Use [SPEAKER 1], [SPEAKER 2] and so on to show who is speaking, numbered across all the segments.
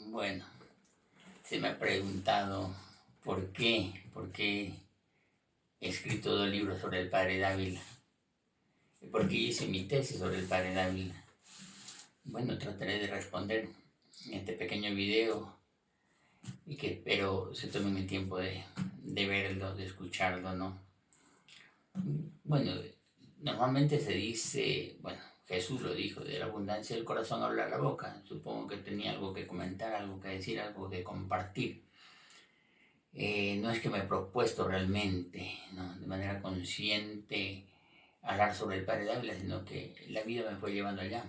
[SPEAKER 1] Bueno, se me ha preguntado por qué he escrito 2 libros sobre el padre Dávila, y por qué hice mi tesis sobre el padre Dávila. Bueno, trataré de responder en este pequeño video y que espero se tomen el tiempo de verlo, de escucharlo, ¿no? Bueno, normalmente se dice, bueno, Jesús lo dijo, de la abundancia del corazón habla la boca. Supongo que tenía algo que comentar, algo que decir, algo que compartir. No es que me he propuesto realmente, ¿no?, de manera consciente hablar sobre el padre Dávila, sino que la vida me fue llevando allá.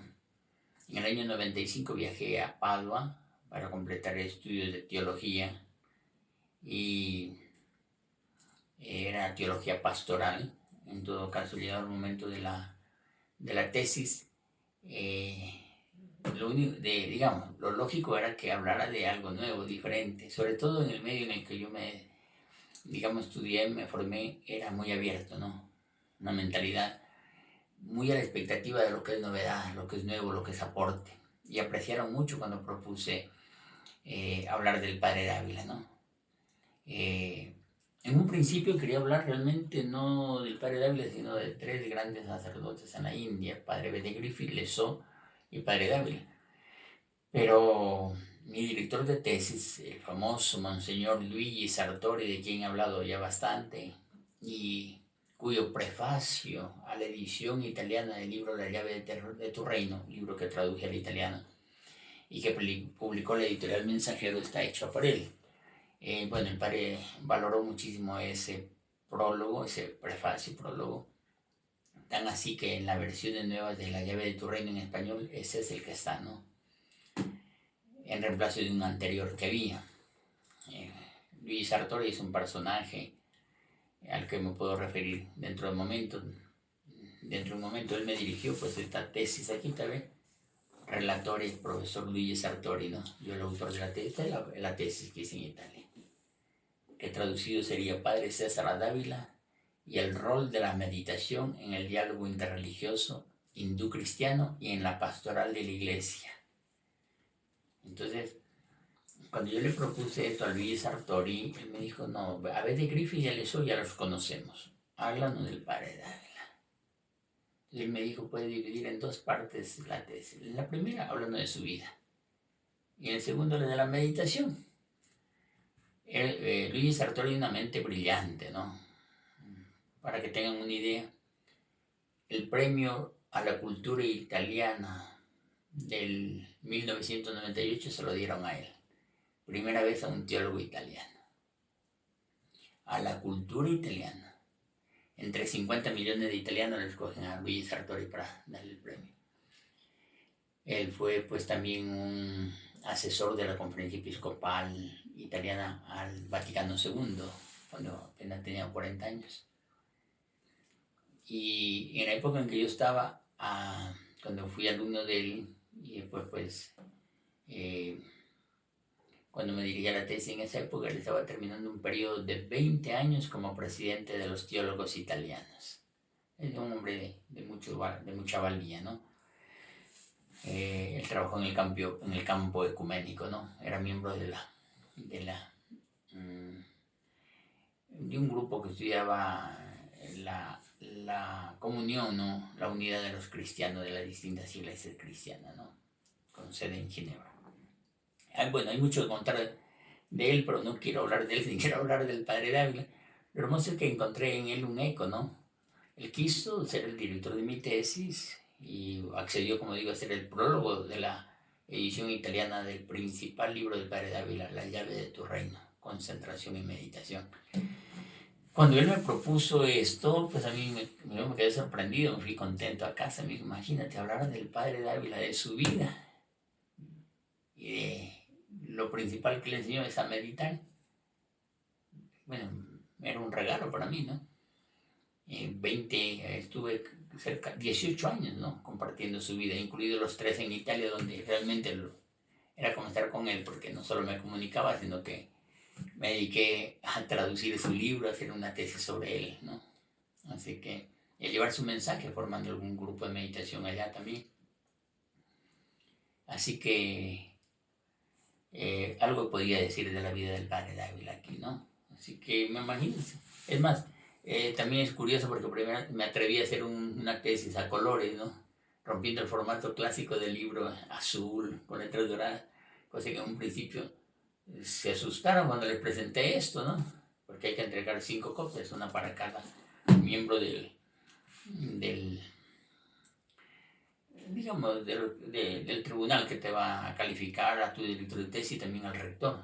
[SPEAKER 1] En el año 95 viajé a Padua para completar estudios de teología y era teología pastoral. En todo caso, llegado el momento de la tesis, lo lógico era que hablara de algo nuevo, diferente, sobre todo en el medio en el que yo estudié, me formé, era muy abierto, ¿no? Una mentalidad muy a la expectativa de lo que es novedad, lo que es nuevo, lo que es aporte. Y apreciaron mucho cuando propuse hablar del padre Dávila, ¿no? En un principio quería hablar realmente no del padre Dávila, sino de 3 grandes sacerdotes en la India, padre Bede Griffith, Lesó y padre Dávila. Pero mi director de tesis, el famoso Monseñor Luigi Sartori, de quien he hablado ya bastante, y cuyo prefacio a la edición italiana del libro La llave de tu reino, libro que traduje al italiano y que publicó la editorial Mensajero, está hecho por él. Bueno, el padre valoró muchísimo ese prólogo, ese prefacio y prólogo, tan así que en la versión nueva de La llave de tu reino en español, ese es el que está, ¿no?, en reemplazo de un anterior que había. Luis Sartori es un personaje al que me puedo referir dentro de un momento. Dentro de un momento él me dirigió pues esta tesis, aquí también, relator y profesor Luigi Sartori, ¿no? Yo el autor de la tesis, la tesis que hice en Italia, que traducido sería Padre César Dávila y el rol de la meditación en el diálogo interreligioso hindú-cristiano y en la pastoral de la iglesia. Entonces, cuando yo le propuse esto a Luis Sartori, él me dijo, no, a Bede Griffith y a Lesó ya los conocemos, háblanos del padre Dávila. Y él me dijo, puede dividir en 2 partes la tesis. En la primera, hablando de su vida, y en el segundo, la de la meditación. Luis Sartori es una mente brillante, ¿no? Para que tengan una idea, el premio a la cultura italiana del 1998 se lo dieron a él. Primera vez a un teólogo italiano. A la cultura italiana. Entre 50 millones de italianos le escogen a Luigi Sartori para darle el premio. Él fue pues también un asesor de la Conferencia Episcopal Italiana al Vaticano II, cuando apenas tenía 40 años. Y en la época en que yo estaba, cuando fui alumno de él, y después pues cuando me dirigí a la tesis en esa época, él estaba terminando un periodo de 20 años como presidente de los teólogos italianos. Es un hombre de mucha valía, ¿no? Él trabajó en el campo ecuménico, ¿no? Era miembro de un grupo que estudiaba la comunión, ¿no?, la unidad de los cristianos de las distintas iglesias cristianas, ¿no?, con sede en Ginebra. Bueno, hay mucho que contar de él, pero no quiero hablar de él, ni quiero hablar del padre Dávila. Lo hermoso es que encontré en él un eco, ¿no? Él quiso ser el director de mi tesis y accedió, como digo, a ser el prólogo de la edición italiana del principal libro del padre Dávila, La llave de tu reino, concentración y meditación. Cuando él me propuso esto, pues a mí me quedé sorprendido, me fui contento a casa. Me dijo, imagínate, hablar del padre Dávila, de su vida, y de lo principal que le enseñó es a meditar. Bueno, era un regalo para mí, ¿no? Estuve cerca, 18 años, ¿no?, compartiendo su vida, incluidos los 3 en Italia, donde realmente era como estar con él, porque no solo me comunicaba, sino que me dediqué a traducir su libro, a hacer una tesis sobre él, ¿no? Así que, y a llevar su mensaje, formando algún grupo de meditación allá también. Así que, algo podría decir de la vida del padre Dávila aquí, ¿no? Así que me imagino. Es más, también es curioso porque primero me atreví a hacer una tesis a colores, ¿no? Rompiendo el formato clásico del libro azul con letras doradas, cosa que en un principio se asustaron cuando les presenté esto, ¿no? Porque hay que entregar 5 copias, una para cada miembro del digamos, del tribunal que te va a calificar, a tu director de tesis y también al rector.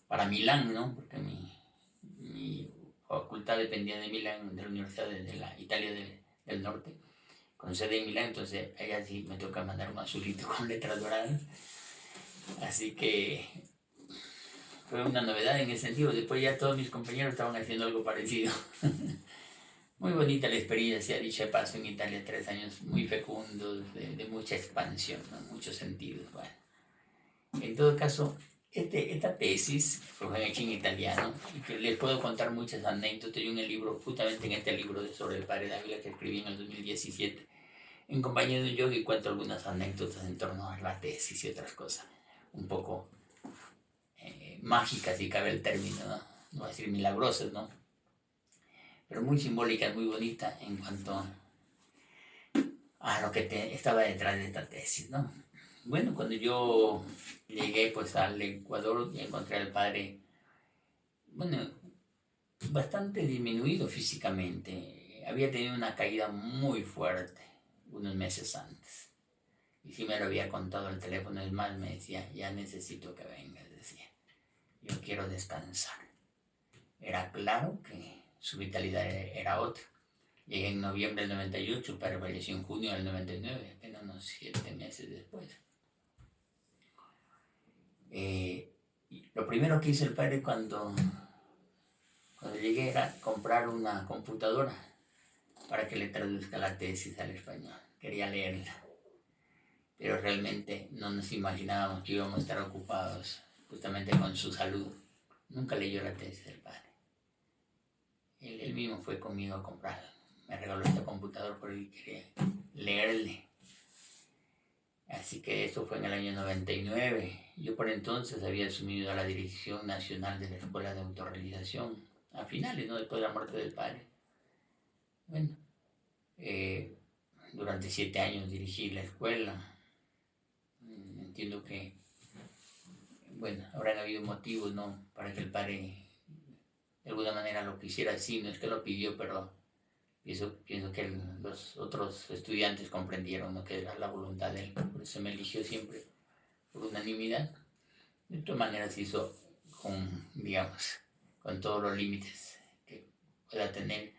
[SPEAKER 1] Para Milán, ¿no? Porque mi facultad dependía de Milán, de la Universidad de la Italia del Norte, con sede en Milán, entonces allá sí me toca mandar un azulito con letras doradas. Así que fue una novedad en ese sentido. Después ya todos mis compañeros estaban haciendo algo parecido. Muy bonita la experiencia, dicha paso en Italia, 3 años muy fecundos, de mucha expansión, ¿no? Muchos sentidos. Bueno, en todo caso, esta tesis fue hecha en italiano y que les puedo contar muchas anécdotas. Yo en el libro, justamente en este libro sobre el padre Dávila que escribí en el 2017, en compañía de un yogi cuento algunas anécdotas en torno a la tesis y otras cosas, un poco mágicas, si cabe el término, ¿no? No voy a decir milagrosas, ¿no? Pero muy simbólica, muy bonita en cuanto a lo que estaba detrás de esta tesis, ¿no? Bueno, cuando yo llegué pues al Ecuador y encontré al padre, bueno, bastante disminuido físicamente. Había tenido una caída muy fuerte unos meses antes. Y sí me lo había contado al teléfono, es más, me decía, ya necesito que vengas, decía. Yo quiero descansar. Era claro que su vitalidad era otra. Llegué en noviembre del 98, pero falleció en junio del 99, apenas unos 7 meses después. Lo primero que hizo el padre cuando llegué era comprar una computadora para que le traduzca la tesis al español. Quería leerla, pero realmente no nos imaginábamos que íbamos a estar ocupados justamente con su salud. Nunca leyó la tesis del padre. Él mismo fue conmigo a comprarla. Me regaló esta computadora porque quería leerle. Así que eso fue en el año 99. Yo por entonces había asumido la dirección nacional de la Escuela de Autorrealización, a finales, ¿no? Después de la muerte del padre. Bueno, durante 7 años dirigí la escuela. Entiendo que, bueno, habrán habido motivos, ¿no? Para que el padre de alguna manera lo quisiera así. No es que lo pidió, pero pienso que los otros estudiantes comprendieron, ¿no? Que era la voluntad de él. Por eso me eligió siempre por unanimidad. De todas maneras se hizo con, digamos, con todos los límites que pueda tener,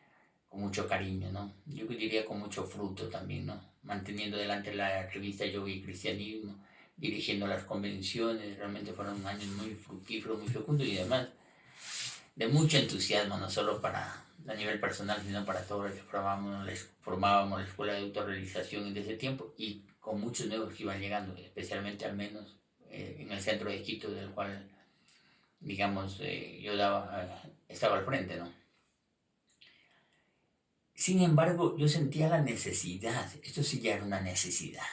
[SPEAKER 1] con mucho cariño, ¿no? Yo diría con mucho fruto también, ¿no? Manteniendo delante la revista Yoga y Cristianismo, dirigiendo las convenciones, realmente fueron años muy fructíferos, muy fecundos y además de mucho entusiasmo, no solo a nivel personal, sino para todos los que formábamos la escuela de autorrealización en ese tiempo y con muchos nuevos que iban llegando, especialmente al menos en el centro de Quito, del cual, digamos, yo estaba al frente, ¿no? Sin embargo, yo sentía la necesidad, esto sí ya era una necesidad,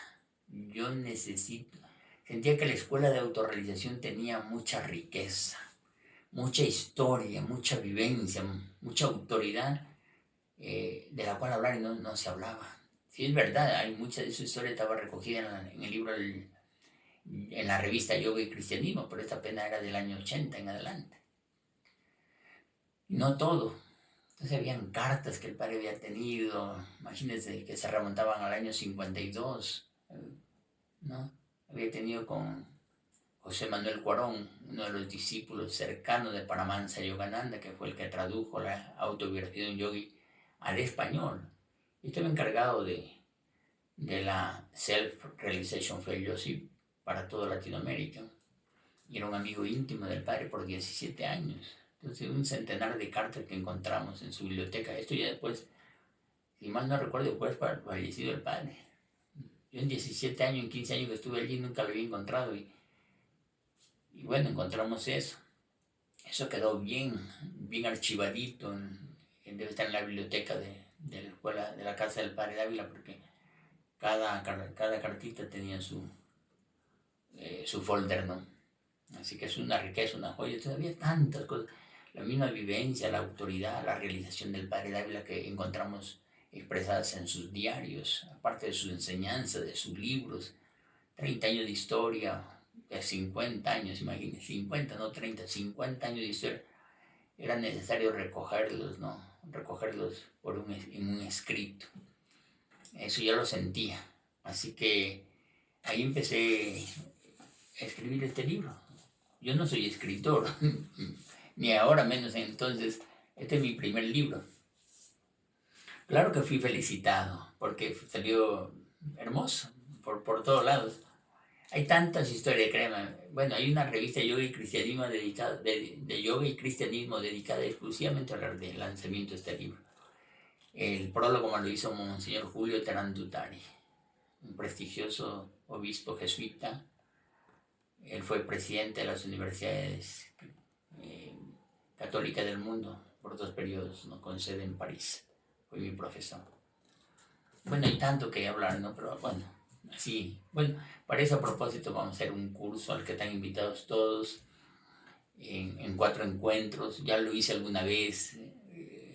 [SPEAKER 1] sentía que la escuela de autorrealización tenía mucha riqueza, mucha historia, mucha vivencia, mucha autoridad, de la cual hablar y no se hablaba. Sí, es verdad, hay mucha de su historia estaba recogida en el libro, en la revista Yoga y Cristianismo, pero esta apenas era del año 80 en adelante. No todo. Entonces habían cartas que el padre había tenido, imagínense que se remontaban al año 52, ¿no? Había tenido con José Manuel Cuarón, uno de los discípulos cercanos de Paramahansa Yogananda, que fue el que tradujo la autobiografía de un yogi al español. Y estaba encargado de la Self-Realization Fellowship para toda Latinoamérica. Y era un amigo íntimo del padre por 17 años. Entonces, un centenar de cartas que encontramos en su biblioteca. Esto ya después, si mal no recuerdo, después fallecido el padre. Yo en 17 años, en 15 años que estuve allí, nunca lo había encontrado. Y bueno, encontramos eso. Eso quedó bien archivadito. Debe estar en la biblioteca de la escuela, de la casa del padre Dávila, porque cada cartita tenía su folder, ¿no? Así que es una riqueza, una joya, todavía tantas cosas. La misma vivencia, la autoridad, la realización del padre Dávila que encontramos expresadas en sus diarios, aparte de sus enseñanzas, de sus libros, 30 años de historia, 50 años, imagínense, 50, no 30, 50 años de historia. Era necesario recogerlos, ¿no? Recogerlos en un escrito. Eso ya lo sentía. Así que ahí empecé a escribir este libro. Yo no soy escritor, ni ahora menos entonces. Este es mi primer libro. Claro que fui felicitado, porque salió hermoso por todos lados. Hay tantas historias, créeme. Bueno, hay una revista de yoga y cristianismo dedicada, de yoga y cristianismo dedicada exclusivamente a hablar del lanzamiento de este libro. El prólogo me lo hizo Monseñor Julio Terán Dutari, un prestigioso obispo jesuita. Él fue presidente de las universidades católicas del mundo por 2 periodos, ¿no? Con sede en París. Fue mi profesor. Bueno, hay tanto que hablar, ¿no? Pero bueno, así. Bueno, para eso a propósito vamos a hacer un curso al que están invitados todos en 4 encuentros. Ya lo hice alguna vez.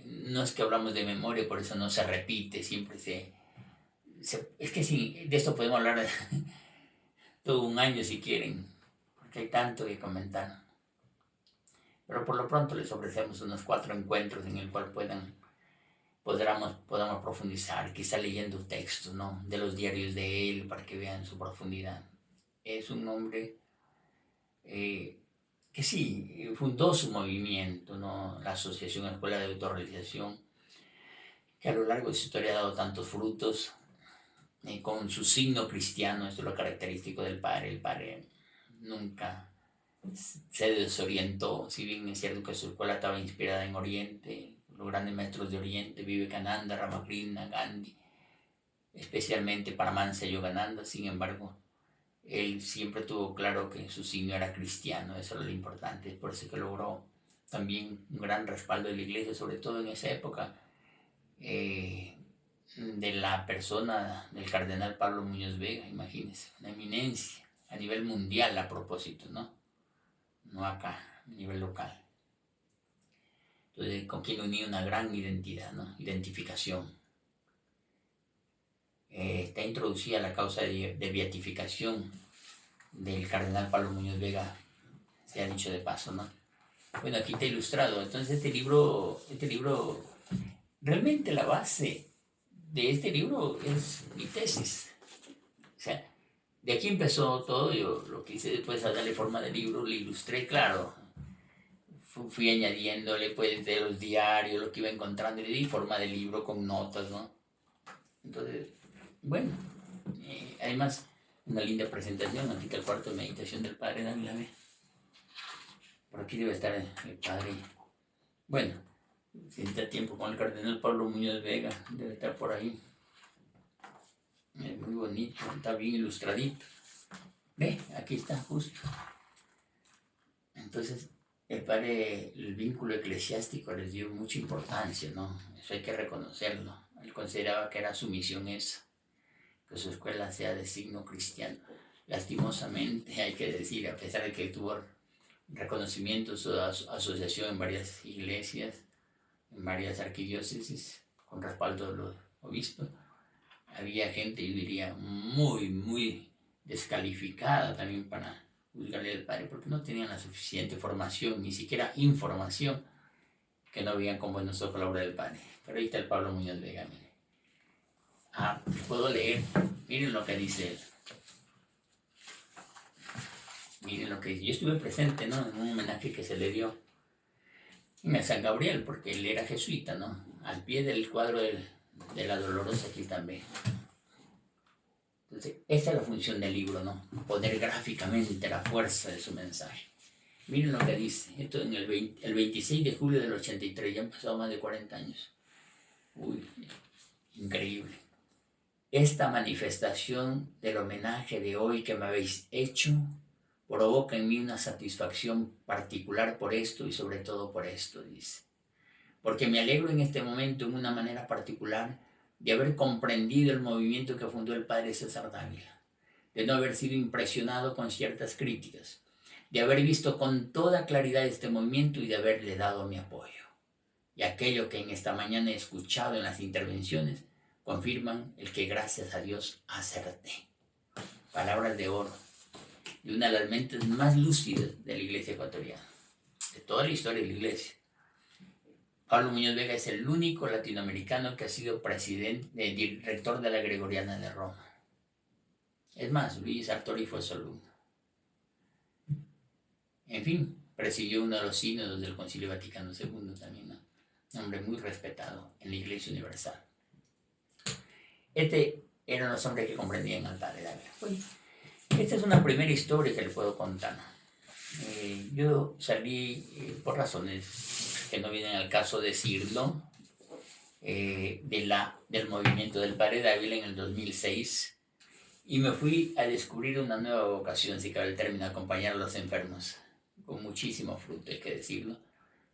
[SPEAKER 1] No es que hablamos de memoria, por eso no se repite, siempre es que sí, de esto podemos hablar todo un año si quieren, porque hay tanto que comentar. Pero por lo pronto les ofrecemos unos 4 encuentros en el cual podamos profundizar, quizá leyendo textos, ¿no? De los diarios de él para que vean su profundidad. Es un hombre que sí, fundó su movimiento, ¿no? La Asociación Escuela de Autorrealización, que a lo largo de su historia ha dado tantos frutos, con su signo cristiano. Esto es lo característico del padre. El padre nunca se desorientó, si bien es cierto que su escuela estaba inspirada en Oriente, los grandes maestros de Oriente, Vivekananda, Ramakrishna, Gandhi, especialmente Paramahansa Yogananda. Sin embargo, él siempre tuvo claro que su signo era cristiano, eso era lo importante, por eso que logró también un gran respaldo de la iglesia, sobre todo en esa época, de la persona del cardenal Pablo Muñoz Vega, imagínense, una eminencia a nivel mundial a propósito, ¿no? No acá, a nivel local. Entonces, con quien unía una gran identidad, ¿no? Identificación. Está introducida la causa de beatificación del cardenal Pablo Muñoz Vega, se ha dicho de paso, ¿no? Bueno, aquí está ilustrado. Entonces, este libro, realmente la base de este libro es mi tesis. O sea, de aquí empezó todo. Yo lo que hice después a darle forma de libro, le ilustré, claro. Fui añadiéndole pues de los diarios, lo que iba encontrando, y le di forma de libro con notas, ¿no? Entonces, bueno, además, una linda presentación. Aquí está el cuarto de meditación del padre Dávila. Por aquí debe estar el padre. Bueno, si está tiempo con el cardenal Pablo Muñoz Vega, debe estar por ahí. Es muy bonito, está bien ilustradito. Ve, aquí está justo. Entonces, el vínculo eclesiástico les dio mucha importancia, ¿no? Eso hay que reconocerlo. Él consideraba que era su misión esa, que su escuela sea de signo cristiano. Lastimosamente, hay que decir, a pesar de que tuvo reconocimiento su asociación en varias iglesias, en varias arquidiócesis, con respaldo de los obispos, había gente, yo diría, muy, muy descalificada también para juzgarle al padre, porque no tenían la suficiente formación, ni siquiera información, que no veían con buenos ojos la obra del padre. Pero ahí está el Pablo Muñoz Vega, mire. Puedo leer, miren lo que dice él. Miren lo que dice. Yo estuve presente, ¿no? En un homenaje que se le dio a San Gabriel, porque él era jesuita, ¿no? Al pie del cuadro de la Dolorosa aquí también. Entonces, esa es la función del libro, ¿no? Poner gráficamente la fuerza de su mensaje. Miren lo que dice. Esto en el 26 de julio del 83, ya han pasado más de 40 años. Uy, increíble. Esta manifestación del homenaje de hoy que me habéis hecho provoca en mí una satisfacción particular por esto y sobre todo por esto, dice. Porque me alegro en este momento en una manera particular de haber comprendido el movimiento que fundó el padre César Dávila, de no haber sido impresionado con ciertas críticas, de haber visto con toda claridad este movimiento y de haberle dado mi apoyo. Y aquello que en esta mañana he escuchado en las intervenciones confirman el que gracias a Dios acerté. Palabras de oro de una de las mentes más lúcidas de la iglesia ecuatoriana, de toda la historia de la iglesia. Pablo Muñoz Vega es el único latinoamericano que ha sido rector de la Gregoriana de Roma. Es más, Luis Sartori fue su alumno. En fin, presidió uno de los sínodos del Concilio Vaticano II también, ¿no? Un hombre muy respetado en la Iglesia Universal. Eran los hombres que comprendían al Padre Dávila. Pues, esta es una primera historia que le puedo contar. Yo salí, por razones que no vienen al caso decirlo, del movimiento del Padre Dávila en el 2006 y me fui a descubrir una nueva vocación, si cabe el término, acompañar a los enfermos, con muchísimo fruto, hay que decirlo,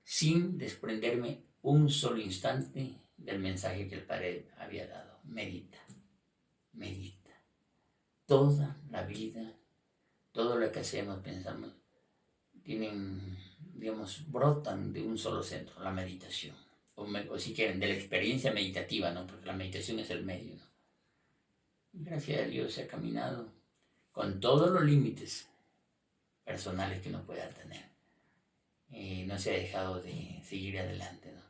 [SPEAKER 1] sin desprenderme un solo instante del mensaje que el Padre había dado. Medita, medita. Toda la vida, todo lo que hacemos, pensamos, brotan de un solo centro, la meditación. O si quieren, de la experiencia meditativa, ¿no? Porque la meditación es el medio, ¿no? Y gracias a Dios se ha caminado con todos los límites personales que uno pueda tener. No se ha dejado de seguir adelante, ¿no?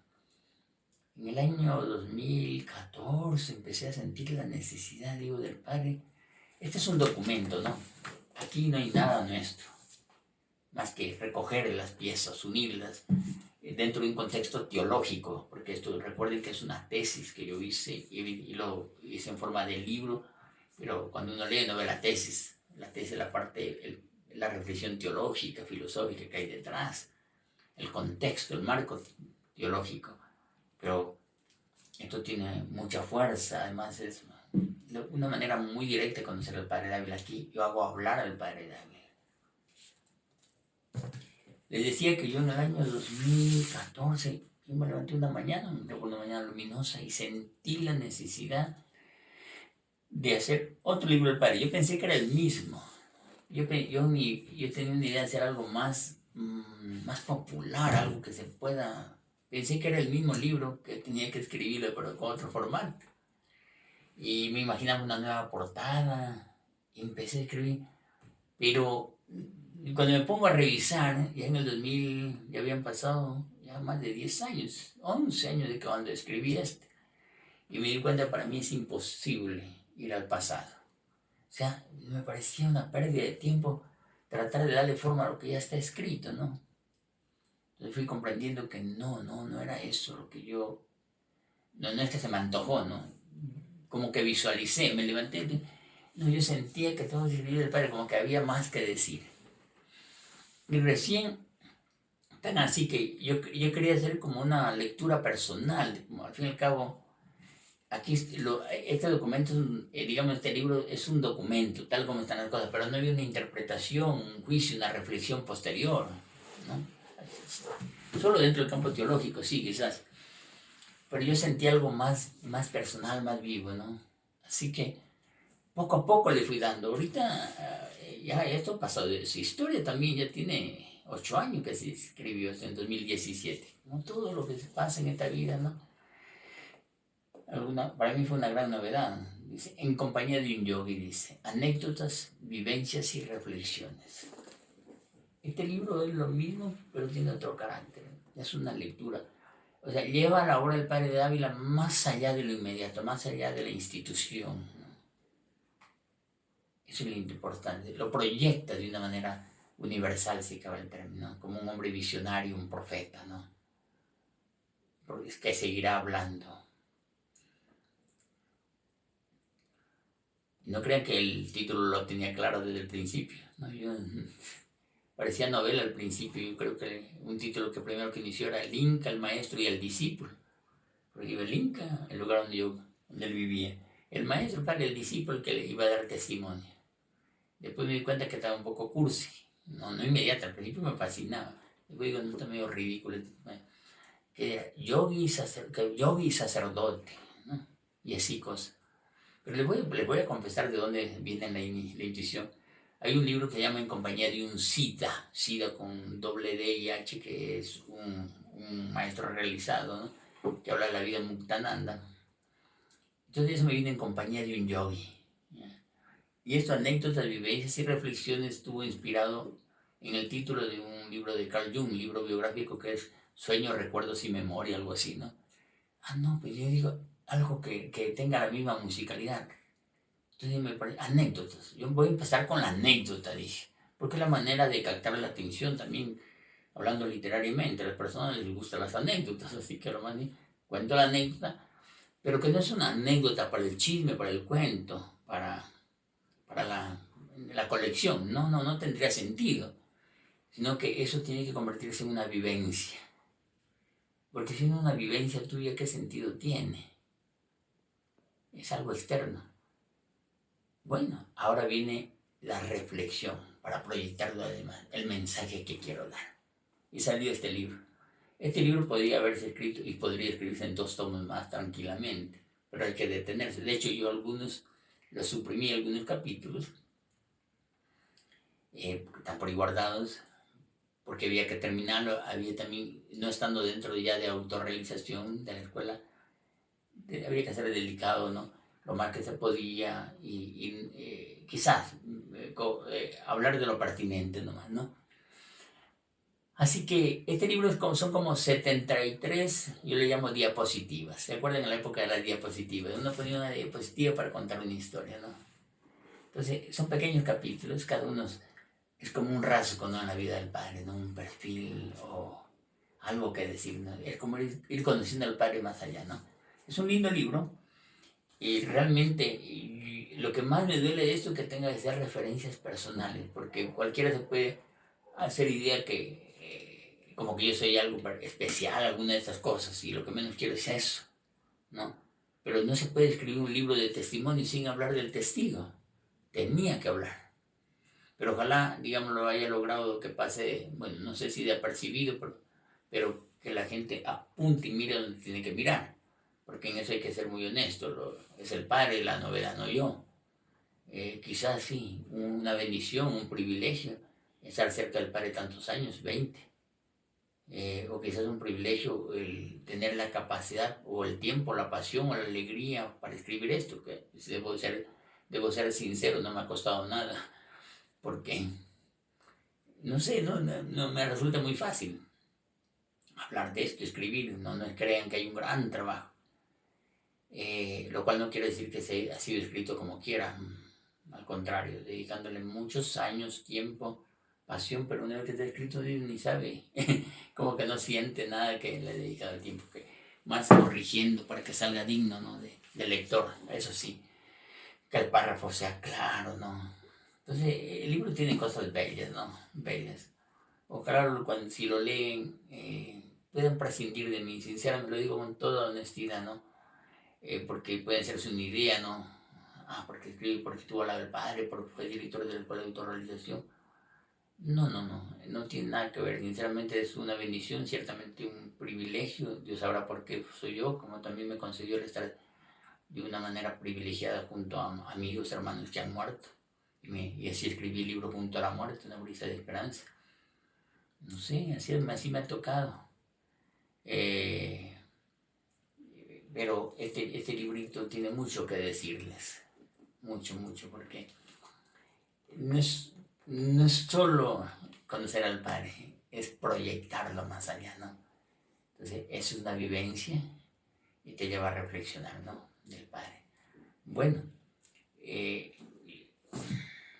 [SPEAKER 1] En el año 2014 empecé a sentir la necesidad, del Padre. Este es un documento, ¿no? Aquí no hay nada nuestro, más que recoger las piezas, unirlas dentro de un contexto teológico, porque esto, recuerden que es una tesis que yo hice y lo hice en forma de libro, pero cuando uno lee no ve la tesis, la parte, la reflexión teológica, filosófica que hay detrás, el contexto, el marco teológico, pero esto tiene mucha fuerza, además es una manera muy directa de conocer al Padre Dávila. Aquí yo hago hablar al Padre Dávila. Les decía que yo en el año 2014, yo me levanté una mañana luminosa y sentí la necesidad de hacer otro libro del Padre. Yo pensé que era el mismo. Yo tenía una idea de hacer algo más popular, algo que se pueda... Pensé que era el mismo libro, que tenía que escribirlo, pero con otro formato. Y me imaginaba una nueva portada, y empecé a escribir. Pero cuando me pongo a revisar, ya en el 2000 ya habían pasado ya más de 10 años, 11 años de que cuando escribí y me di cuenta que para mí es imposible ir al pasado. O sea, me parecía una pérdida de tiempo tratar de darle forma a lo que ya está escrito, ¿no? Entonces fui comprendiendo que no era eso lo que yo... No es que se me antojó, ¿no? Como que visualicé, me levanté, yo sentía que todo escribía del Padre, como que había más que decir. Y recién, tan así que yo quería hacer como una lectura personal, como al fin y al cabo, aquí este documento, este libro es un documento, tal como están las cosas, pero no había una interpretación, un juicio, una reflexión posterior, ¿no? Solo dentro del campo teológico, sí, quizás. Pero yo sentí algo más personal, más vivo, ¿no? Así que poco a poco le fui dando. Ahorita ya esto pasó de su historia también, ya tiene 8 años que se escribió esto en 2017. Como todo lo que se pasa en esta vida, ¿no? Para mí fue una gran novedad. Dice, en compañía de un yogi, dice, anécdotas, vivencias y reflexiones. Este libro es lo mismo, pero tiene otro carácter. Es una lectura. O sea, lleva la obra del Padre Dávila más allá de lo inmediato, más allá de la institución, ¿no? Eso es lo importante. Lo proyecta de una manera universal, si cabe el término, como un hombre visionario, un profeta, ¿no? Porque es que seguirá hablando. No crean que el título lo tenía claro desde el principio, ¿no? Parecía novela al principio. Yo creo que un título que primero que inició era el Inca, el maestro y el discípulo. Porque iba el Inca, el lugar donde él vivía. El maestro, el padre, el discípulo, el que le iba a dar testimonio. Después me di cuenta que estaba un poco cursi. No inmediato, al principio me fascinaba. Después digo, no, está medio ridículo. Que era yogi y sacerdote, ¿no? Y así cosas. Pero les voy a confesar de dónde viene la intuición. Hay un libro que se llama En compañía de un Siddha con doble D y H, que es un maestro realizado, ¿no? Que habla de la vida Muktananda. Entonces eso me vino en compañía de un yogi. Y esto, anécdotas, vivencias y reflexiones, estuvo inspirado en el título de un libro de Carl Jung, un libro biográfico que es Sueños, Recuerdos y Memoria, algo así, ¿no? Ah, no, pues yo digo algo que tenga la misma musicalidad. Entonces me parece, anécdotas. Yo voy a empezar con la anécdota, dije, porque es la manera de captar la atención también, hablando literariamente. A las personas les gustan las anécdotas, así que lo más cuento la anécdota, pero que no es una anécdota para el chisme, para el cuento, para la colección. No, no, no tendría sentido, sino que eso tiene que convertirse en una vivencia. Porque si no es una vivencia tuya, ¿qué sentido tiene? Es algo externo. Bueno, ahora viene la reflexión para proyectarlo además, el mensaje que quiero dar. Y salió este libro. Este libro podría haberse escrito y podría escribirse en 2 tomos más tranquilamente, pero hay que detenerse. De hecho, yo los suprimí, algunos capítulos, porque están por ahí guardados, porque había que terminarlo. Había también, no estando dentro ya de autorrealización de la escuela, había que ser delicado, ¿no? Lo más que se podía y quizás hablar de lo pertinente nomás, ¿no? Así que este libro son como 73, yo le llamo diapositivas. ¿Se acuerdan en la época de las diapositivas? Uno ponía una diapositiva para contar una historia, ¿no? Entonces son pequeños capítulos, cada uno es como un rasgo, ¿no? En la vida del padre, ¿no? Un perfil o algo que decir, ¿no? Es como ir conociendo al padre más allá, ¿no? Es un lindo libro. Y realmente lo que más me duele de esto es que tenga que ser referencias personales, porque cualquiera se puede hacer idea que como que yo soy algo especial, alguna de estas cosas, y lo que menos quiero es eso, ¿no? Pero no se puede escribir un libro de testimonio sin hablar del testigo. Tenía que hablar. Pero ojalá, digamos, lo haya logrado que pase, bueno, no sé si de apercibido, pero que la gente apunte y mire donde tiene que mirar, porque en eso hay que ser muy honesto. Es el padre la novedad, no yo. Quizás sí, una bendición, un privilegio, estar cerca del padre tantos años, 20. O quizás un privilegio el tener la capacidad o el tiempo, la pasión o la alegría para escribir esto, que debo ser sincero, no me ha costado nada, porque, no sé, no me resulta muy fácil hablar de esto, escribir, no crean que hay un gran trabajo. Lo cual no quiere decir que se ha sido escrito como quiera, al contrario, dedicándole muchos años, tiempo, pasión, pero una vez que está escrito ni sabe, como que no siente nada que le he dedicado el tiempo, que más corrigiendo para que salga digno, ¿no? de lector, eso sí, que el párrafo sea claro, ¿no? Entonces el libro tiene cosas bellas, ¿no? Bellas. Ojalá si lo leen puedan prescindir de mí, sinceramente lo digo con toda honestidad, ¿no? Porque puede hacerse una idea, ¿no? Porque escribe, porque estuvo al lado del padre, porque fue director de la escuela de autorrealización. No tiene nada que ver. Sinceramente es una bendición, ciertamente un privilegio. Dios sabrá por qué soy yo, como también me concedió el estar de una manera privilegiada junto a amigos, hermanos que han muerto. Y así escribí el libro Junto a la Muerte, una brisa de esperanza. No sé, así me ha tocado. Pero este librito tiene mucho que decirles. Mucho, mucho, porque no es solo conocer al Padre, es proyectarlo más allá, ¿no? Entonces, es una vivencia y te lleva a reflexionar, ¿no? Del Padre. Bueno,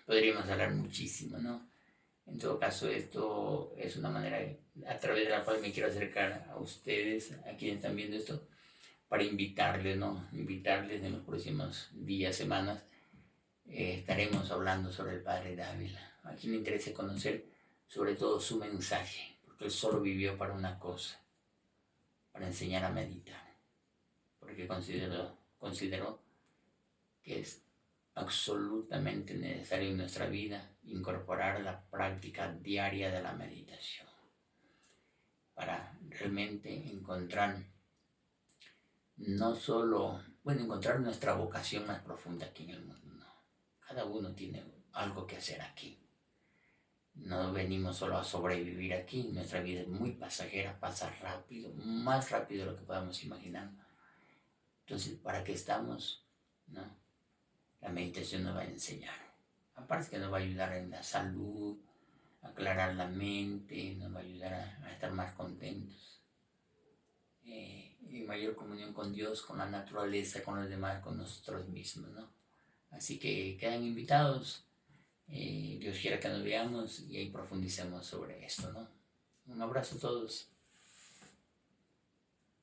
[SPEAKER 1] podríamos hablar muchísimo, ¿no? En todo caso, esto es una manera a través de la cual me quiero acercar a ustedes, a quienes están viendo esto, para invitarles, ¿no? Invitarles en los próximos días, semanas, estaremos hablando sobre el padre Dávila. A quien le interese conocer sobre todo su mensaje, porque él solo vivió para una cosa, para enseñar a meditar, porque consideró que es absolutamente necesario en nuestra vida incorporar la práctica diaria de la meditación para realmente encontrar no solo bueno, encontrar nuestra vocación más profunda aquí en el mundo, ¿no? Cada uno tiene algo que hacer aquí. No venimos solo a sobrevivir aquí, nuestra vida es muy pasajera, pasa rápido, más rápido de lo que podamos imaginar. Entonces, ¿para qué estamos? ¿No? La meditación nos va a enseñar. Aparte que nos va a ayudar en la salud, a aclarar la mente, nos va a ayudar a estar más contentos. Y mayor comunión con Dios, con la naturaleza, con los demás, con nosotros mismos, ¿no? Así que quedan invitados. Dios quiera que nos veamos y ahí profundicemos sobre esto, ¿no? Un abrazo a todos.